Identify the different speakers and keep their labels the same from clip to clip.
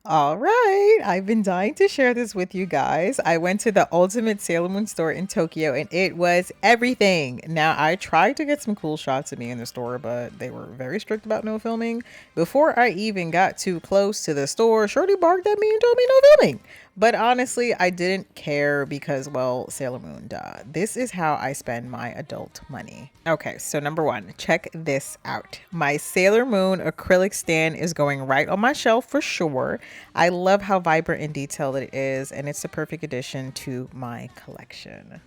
Speaker 1: All right, I've been dying to share this with you guys. I went to the Ultimate Sailor Moon store in Tokyo and it was everything. Now, I tried to get some cool shots of me in the store, but they were very strict about no filming. Before I even got too close to the store, Shorty barked at me and told me no filming. But honestly, I didn't care because, well, Sailor Moon, duh. This is how I spend my adult money. Okay, so number one, check this out. My Sailor Moon acrylic stand is going right on my shelf for sure. I love how vibrant and detailed it is, and it's the perfect addition to my collection.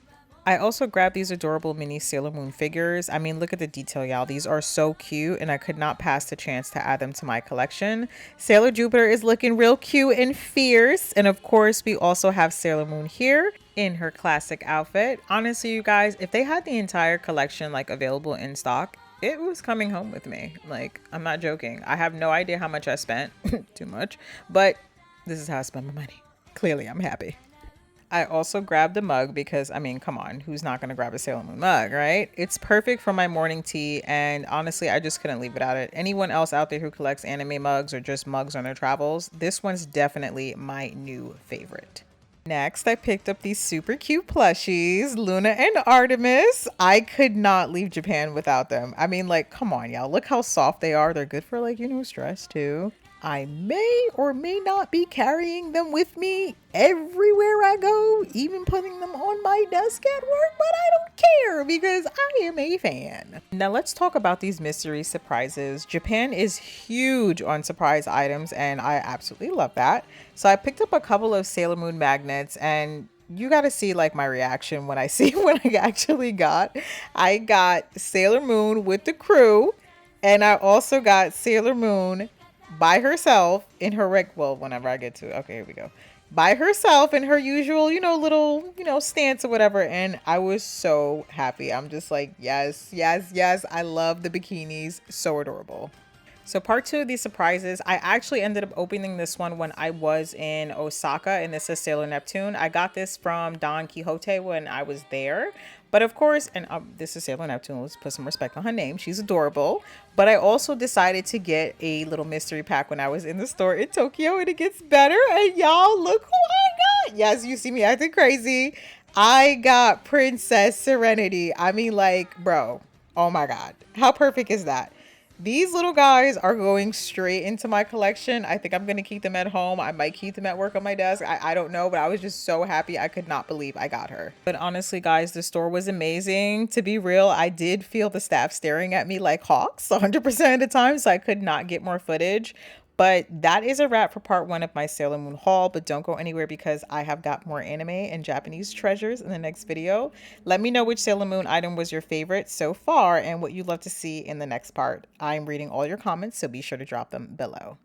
Speaker 1: I also grabbed these adorable mini Sailor Moon figures. I mean, look at the detail, y'all. These are so cute, and I could not pass the chance to add them to my collection. Sailor Jupiter is looking real cute and fierce. And of course, we also have Sailor Moon here in her classic outfit. Honestly, you guys, if they had the entire collection like available in stock, it was coming home with me. Like, I'm not joking. I have no idea how much I spent. Too much. But this is how I spend my money. Clearly, I'm happy. I also grabbed the mug because, I mean, come on, who's not going to grab a Sailor Moon mug, right? It's perfect for my morning tea, and honestly, I just couldn't leave without it. Anyone else out there who collects anime mugs or just mugs on their travels, this one's definitely my new favorite. Next, I picked up these super cute plushies, Luna and Artemis. I could not leave Japan without them. I mean, like, come on, y'all. Look how soft they are. They're good for, like, stress too. I may or may not be carrying them with me everywhere I go, even putting them on my desk at work, but I don't care because I am a fan. Now let's talk about these mystery surprises. Japan is huge on surprise items and I absolutely love that. So I picked up a couple of Sailor Moon magnets and you got to see like my reaction when I see what I actually got. I got Sailor Moon with the crew and I also got Sailor Moon by herself in her well, whenever I get to, okay, here we go, by herself in her usual, little, stance or whatever. And I was so happy. I'm just like, yes, yes, yes. I love the bikinis. So adorable. So part two of these surprises, I actually ended up opening this one when I was in Osaka, and this is Sailor Neptune. I got this from Don Quixote when I was there. But of course, and this is Sailor Neptune, let's put some respect on her name. She's adorable. But I also decided to get a little mystery pack when I was in the store in Tokyo, and it gets better. And y'all, look who I got. Yes, you see me acting crazy. I got Princess Serenity. I mean, like, bro, oh my God. How perfect is that? These little guys are going straight into my collection. I think I'm going to keep them at home. I might keep them at work on my desk. I don't know, but I was just so happy. I could not believe I got her. But honestly, guys, the store was amazing. To be real, I did feel the staff staring at me like hawks 100% of the time, so I could not get more footage. But that is a wrap for part one of my Sailor Moon haul. But don't go anywhere because I have got more anime and Japanese treasures in the next video. Let me know which Sailor Moon item was your favorite so far and what you'd love to see in the next part. I'm reading all your comments, so be sure to drop them below.